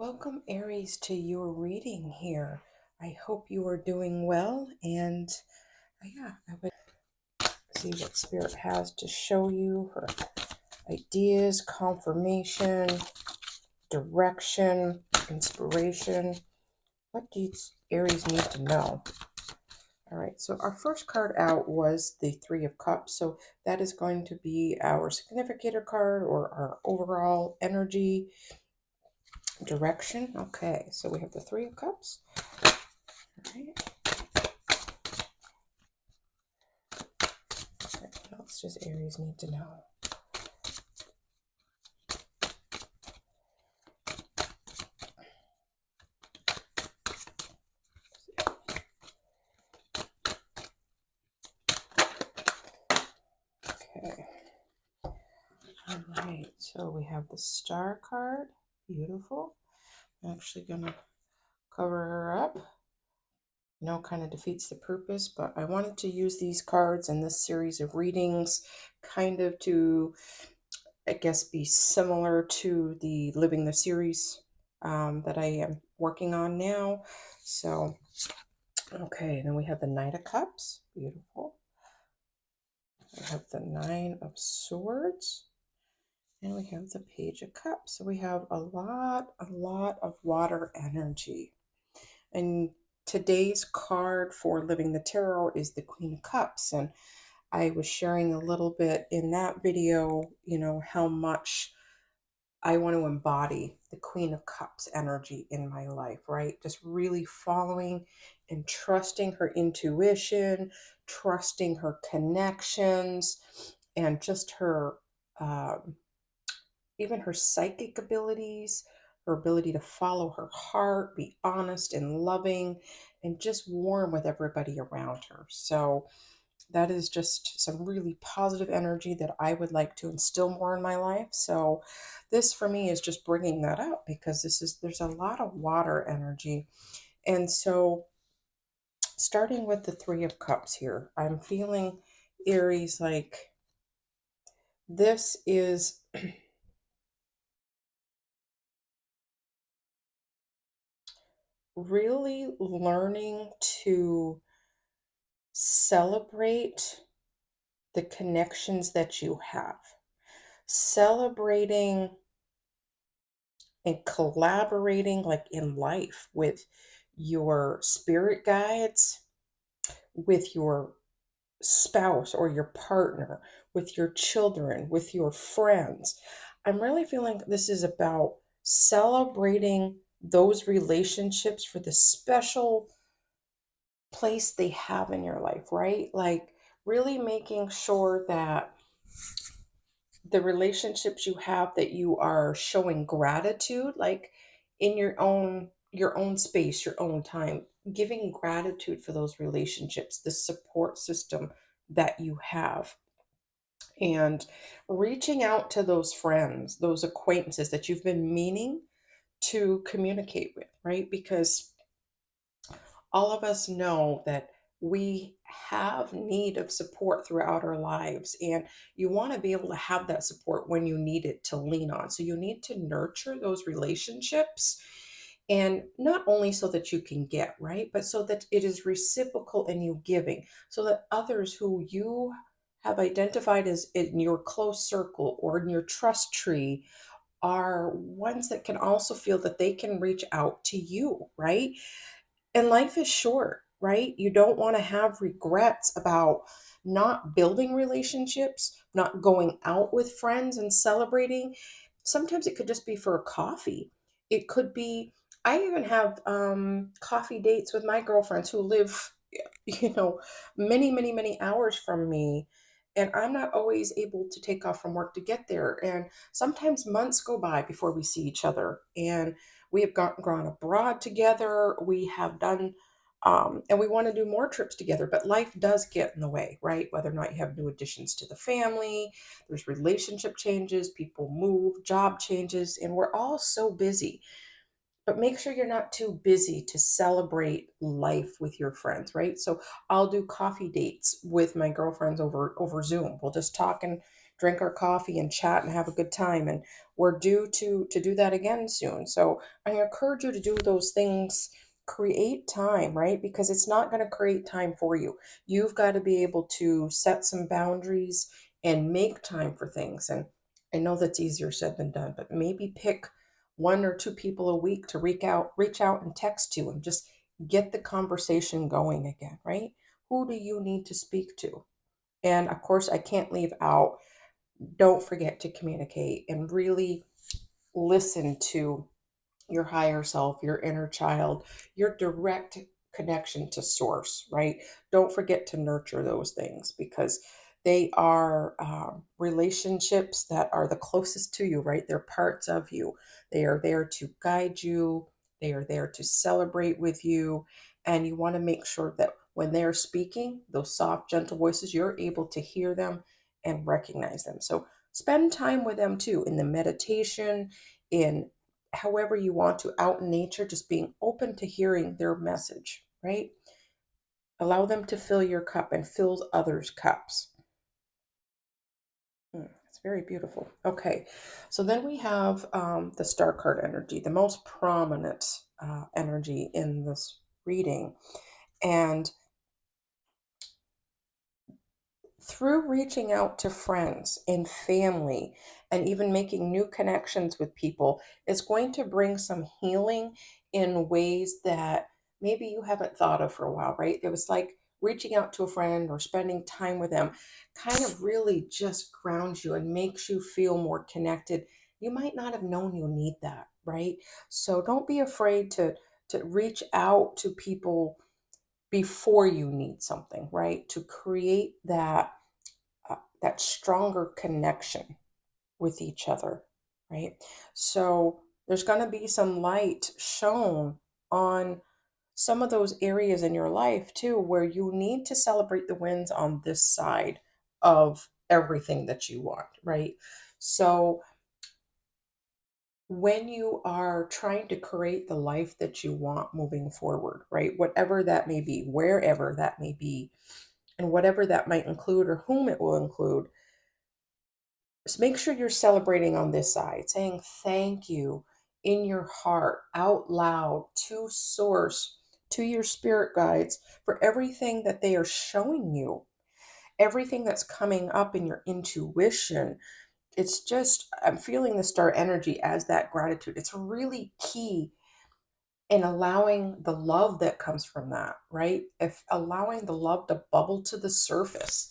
Welcome, Aries, to your reading here. I hope you are doing well, and I would see what Spirit has to show you for ideas, confirmation, direction, inspiration. What do Aries need to know? All right, so our first card out was the Three of Cups. So that is going to be our significator card or our overall energy direction. Okay, so we have the Three of Cups. All right. What else does Aries need to know? Okay. All right. So we have the Star card. Beautiful. I'm actually going to cover her up. No, kind of defeats the purpose, but I wanted to use these cards in this series of readings kind of to, I guess, be similar to the Living the series that I am working on now. So, okay, then we have the Knight of Cups. Beautiful. We have the Nine of Swords. And we have the Page of Cups. So we have a lot of water energy. And today's card for Living the Tarot is the Queen of Cups. And I was sharing a little bit in that video, how much I want to embody the Queen of Cups energy in my life, right? Just really following and trusting her intuition, trusting her connections, and just her, even her psychic abilities, her ability to follow her heart, be honest and loving, and just warm with everybody around her. So, that is just some really positive energy that I would like to instill more in my life. So this for me is just bringing that up because there's a lot of water energy. And so starting with the 3 of Cups here, I'm feeling Aries like this is really learning to celebrate the connections that you have. Celebrating and collaborating like in life with your spirit guides, with your spouse or your partner, with your children, with your friends. I'm really feeling this is about celebrating those relationships for the special place they have in your life, right? Like really making sure that the relationships you have that you are showing gratitude like in your own space, your own time, giving gratitude for those relationships, the support system that you have, and reaching out to those friends, those acquaintances that you've been meaning to communicate with, right? Because all of us know that we have need of support throughout our lives, and you want to be able to have that support when you need it to lean on. So you need to nurture those relationships, and not only so that you can get, right, but so that it is reciprocal in you giving, so that others who you have identified as in your close circle or in your trust tree are ones that can also feel that they can reach out to you, right? And life is short, right? You don't want to have regrets about not building relationships, not going out with friends and celebrating. Sometimes it could just be for a coffee. It could be, I even have coffee dates with my girlfriends who live, you know, many hours from me. And I'm not always able to take off from work to get there. And sometimes months go by before we see each other. And we have gone abroad together. We have done, and we want to do more trips together. But life does get in the way, right? Whether or not you have new additions to the family, there's relationship changes, people move, job changes, and we're all so busy. But make sure you're not too busy to celebrate life with your friends, right? So I'll do coffee dates with my girlfriends over Zoom. We'll just talk and drink our coffee and chat and have a good time. And we're due to do that again soon. So I encourage you to do those things. Create time, right? Because it's not going to create time for you. You've got to be able to set some boundaries and make time for things. And I know that's easier said than done, but maybe pick one or two people a week to reach out and text to and just get the conversation going again, right? Who do you need to speak to? And of course, I can't leave out, don't forget to communicate and really listen to your higher self, your inner child, your direct connection to source, right? Don't forget to nurture those things because they are relationships that are the closest to you, right? They're parts of you. They are there to guide you, they are there to celebrate with you. And you want to make sure that when they're speaking, those soft, gentle voices, you're able to hear them and recognize them. So spend time with them too in the meditation, in however you want to, out in nature, just being open to hearing their message, right? Allow them to fill your cup and fill others' cups. It's very beautiful. Okay, so then we have the star card energy, the most prominent energy in this reading. And through reaching out to friends and family and even making new connections with people is going to bring some healing in ways that maybe you haven't thought of for a while, right? It was like reaching out to a friend or spending time with them kind of really just grounds you and makes you feel more connected. You might not have known you need that, right? So don't be afraid to reach out to people before you need something, right? To create that stronger connection with each other, right? So there's going to be some light shown on some of those areas in your life too, where you need to celebrate the wins on this side of everything that you want, right? So when you are trying to create the life that you want moving forward, right? Whatever that may be, wherever that may be, and whatever that might include or whom it will include, just make sure you're celebrating on this side, saying thank you in your heart, out loud, to source, to your spirit guides for everything that they are showing you, everything that's coming up in your intuition. It's just, I'm feeling the star energy as that gratitude. It's really key in allowing the love that comes from that, right? If allowing the love to bubble to the surface,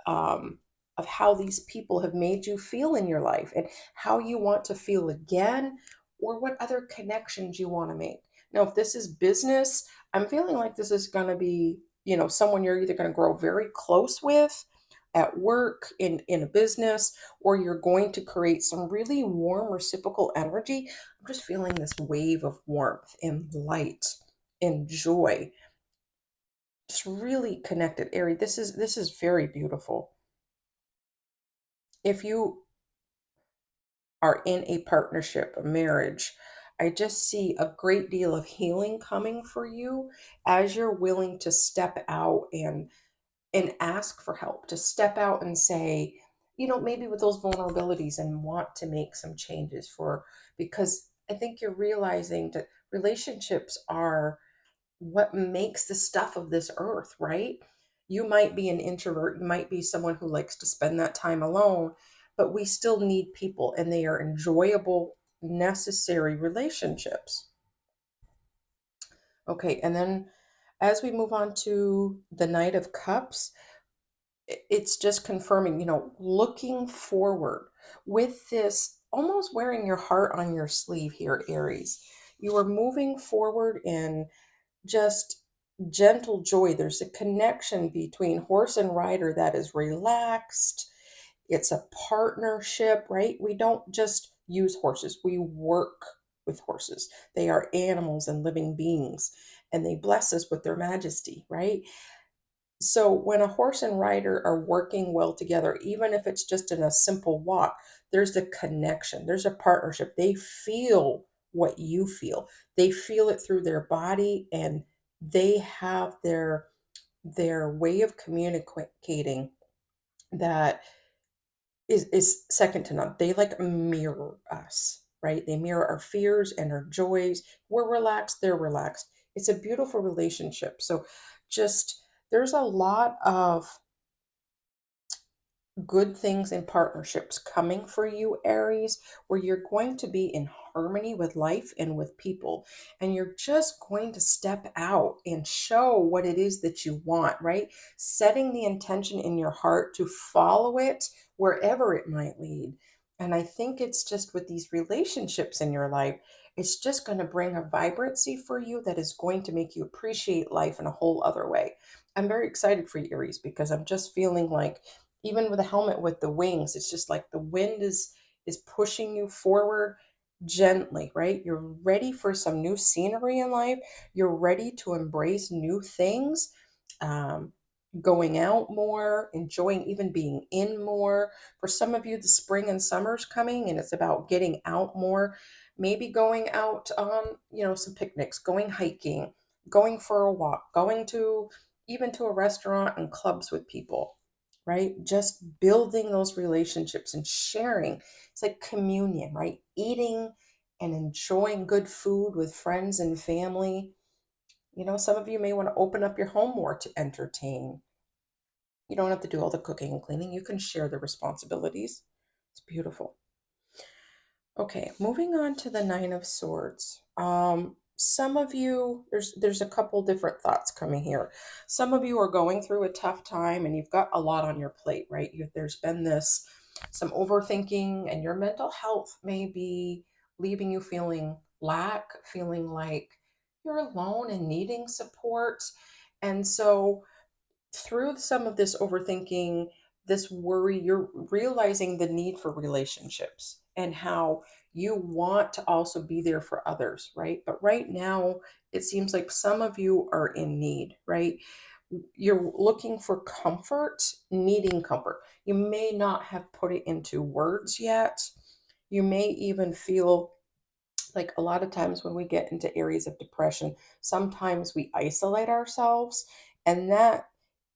um, of how these people have made you feel in your life and how you want to feel again, or what other connections you want to make. Now, if this is business, I'm feeling like this is going to be, someone you're either going to grow very close with at work, in a business, or you're going to create some really warm reciprocal energy. I'm just feeling this wave of warmth and light and joy. Just really connected, Aries. This is very beautiful. If you are in a partnership, a marriage, I just see a great deal of healing coming for you as you're willing to step out and ask for help, to step out and say, maybe with those vulnerabilities and want to make some changes for, because I think you're realizing that relationships are what makes the stuff of this earth, right? You might be an introvert, you might be someone who likes to spend that time alone, but we still need people and they are enjoyable, necessary relationships. Okay, and then as we move on to the Knight of Cups, it's just confirming, looking forward with this, almost wearing your heart on your sleeve here, Aries. You are moving forward in just gentle joy. There's a connection between horse and rider that is relaxed. It's a partnership, right? We don't just use horses, we work with horses. They are animals and living beings, and they bless us with their majesty, right? So when a horse and rider are working well together, even if it's just in a simple walk, there's a connection, there's a partnership. They feel what you feel. They feel it through their body, and they have their way of communicating that is second to none. They like mirror us, right? They mirror our fears and our joys. We're relaxed, they're relaxed. It's a beautiful relationship. So just there's a lot of good things and partnerships coming for you, Aries, where you're going to be in harmony with life and with people. And you're just going to step out and show what it is that you want, right? Setting the intention in your heart to follow it wherever it might lead. And I think it's just with these relationships in your life, it's just going to bring a vibrancy for you that is going to make you appreciate life in a whole other way. I'm very excited for you, Aries, because I'm just feeling like even with a helmet with the wings, it's just like the wind is pushing you forward gently, right? You're ready for some new scenery in life. You're ready to embrace new things, um, going out more, enjoying even being in more. For some of you, the spring and summer's coming, and it's about getting out more. Maybe going out on, some picnics, going hiking, going for a walk, going to even to a restaurant and clubs with people, right? Just building those relationships and sharing. It's like communion, right? Eating and enjoying good food with friends and family. Some of you may want to open up your home more to entertain. You don't have to do all the cooking and cleaning. You can share the responsibilities. It's beautiful. Okay, moving on to the Nine of Swords. Some of you, there's a couple different thoughts coming here. Some of you are going through a tough time and you've got a lot on your plate, right? There's been some overthinking, and your mental health may be leaving you feeling lack, feeling like you're alone and needing support. And so through some of this overthinking, this worry, you're realizing the need for relationships and how you want to also be there for others, right? But right now, it seems like some of you are in need, right? You're looking for comfort, needing comfort. You may not have put it into words yet. You may even feel like a lot of times when we get into areas of depression, sometimes we isolate ourselves, and that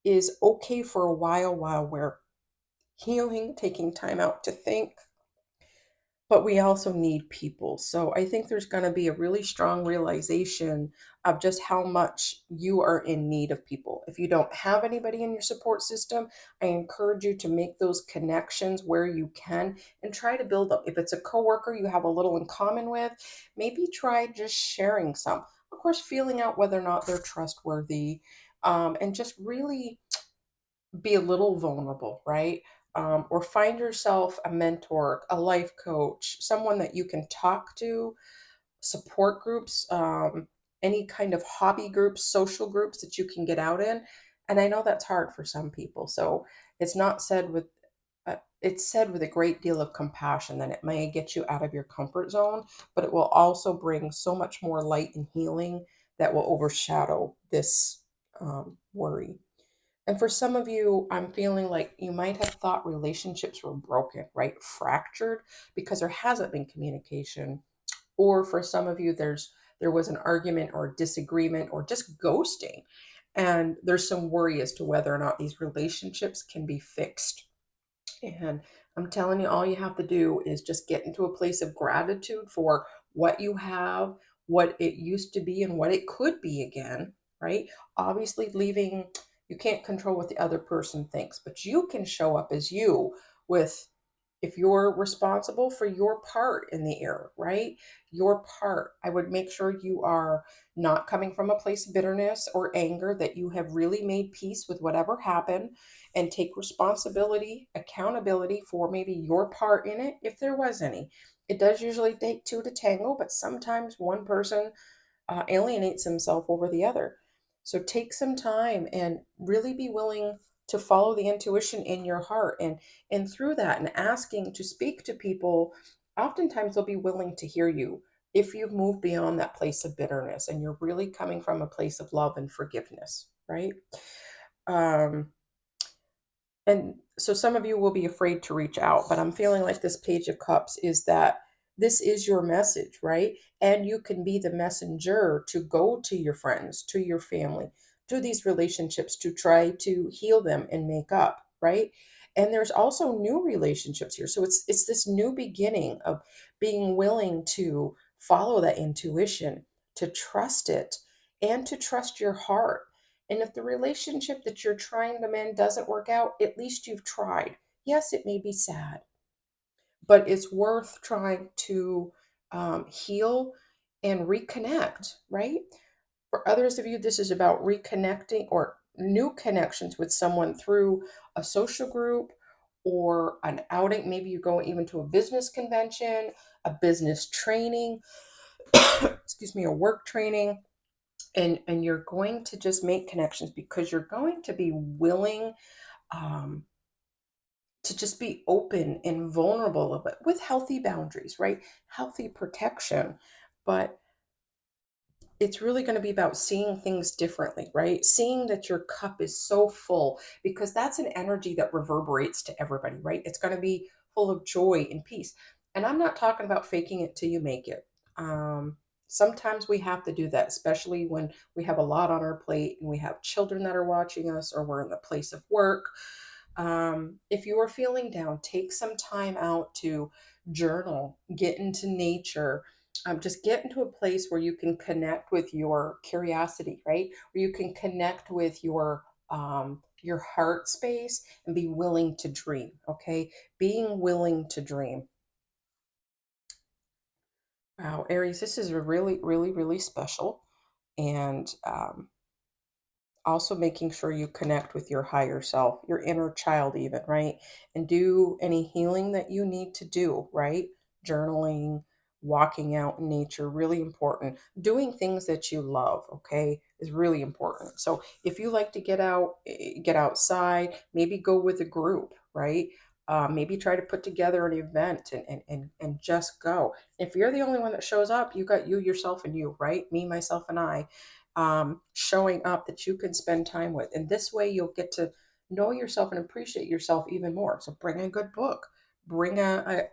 is okay for a while we're healing, taking time out to think, but we also need people. So I think there's going to be a really strong realization of just how much you are in need of people. If you don't have anybody in your support system, I encourage you to make those connections where you can and try to build them. If it's a coworker you have a little in common with, maybe try just sharing some. Of course, feeling out whether or not they're trustworthy, and just really be a little vulnerable, right? Or find yourself a mentor, a life coach, someone that you can talk to, support groups, any kind of hobby groups, social groups that you can get out in. And I know that's hard for some people. So it's not said with it's said with a great deal of compassion that it may get you out of your comfort zone, but it will also bring so much more light and healing that will overshadow this worry. And for some of you, I'm feeling like you might have thought relationships were broken, right? Fractured because there hasn't been communication. Or for some of you, there was an argument or disagreement or just ghosting. And there's some worry as to whether or not these relationships can be fixed. And I'm telling you, all you have to do is just get into a place of gratitude for what you have, what it used to be, and what it could be again, right? Obviously, you can't control what the other person thinks, but you can show up as you with, if you're responsible for your part in the error, right? Your part. I would make sure you are not coming from a place of bitterness or anger, that you have really made peace with whatever happened and take responsibility, accountability for maybe your part in it, if there was any. It does usually take two to tango, but sometimes one person alienates himself over the other. So take some time and really be willing to follow the intuition in your heart, and through that, and asking to speak to people, oftentimes they'll be willing to hear you if you've moved beyond that place of bitterness and you're really coming from a place of love and forgiveness, right? um and so some of you will be afraid to reach out, but I'm feeling like this Page of Cups is that this is your message, right? And you can be the messenger to go to your friends, to your family, to these relationships to try to heal them and make up, right? And there's also new relationships here. So it's this new beginning of being willing to follow that intuition, to trust it, and to trust your heart. And if the relationship that you're trying to mend doesn't work out, at least you've tried. Yes, it may be sad, but it's worth trying to heal and reconnect, right? For others of you, this is about reconnecting or new connections with someone through a social group or an outing. Maybe you go even to a business convention, a business training, excuse me, a work training, and you're going to just make connections because you're going to be willing um, to just be open and vulnerable a bit with healthy boundaries, right? Healthy protection. But it's really going to be about seeing things differently, right? Seeing that your cup is so full because that's an energy that reverberates to everybody, right? It's going to be full of joy and peace. And I'm not talking about faking it till you make it. Um, Sometimes we have to do that, especially when we have a lot on our plate and we have children that are watching us or we're in the place of work. If you are feeling down, take some time out to journal, get into nature, just get into a place where you can connect with your curiosity, right? Where you can connect with your heart space and be willing to dream. Okay, being willing to dream. Wow, Aries, this is a really, really, really special, and also making sure you connect with your higher self, your inner child, even, right? And do any healing that you need to do, right? Journaling, walking out in nature, really important. Doing things that you love, okay, is really important. So if you like to get out, get outside, maybe go with a group, right? Maybe try to put together an event and just go. If you're the only one that shows up, you got you, yourself, and you, right? Me, myself, and I showing up that you can spend time with. And this way you'll get to know yourself and appreciate yourself even more. So bring a good book, bring a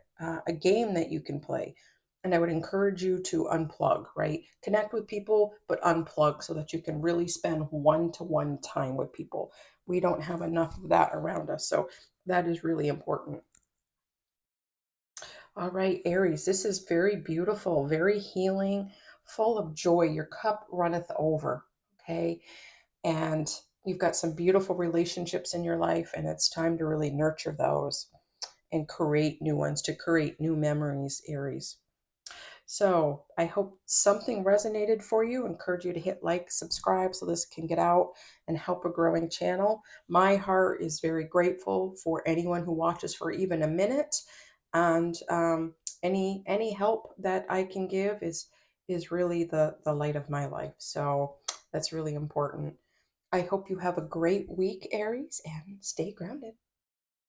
game that you can play. And I would encourage you to unplug, right? Connect with people, but unplug so that you can really spend one to one time with people. We don't have enough of that around us. So that is really important. All right, Aries, this is very beautiful, very healing, full of joy. Your cup runneth over. Okay. And you've got some beautiful relationships in your life, and it's time to really nurture those and create new ones, to create new memories, Aries. So I hope something resonated for you. Encourage you to hit like, subscribe so this can get out and help a growing channel. My heart is very grateful for anyone who watches for even a minute, and any help that I can give is really the light of my life. So that's really important. I hope you have a great week, Aries, and stay grounded.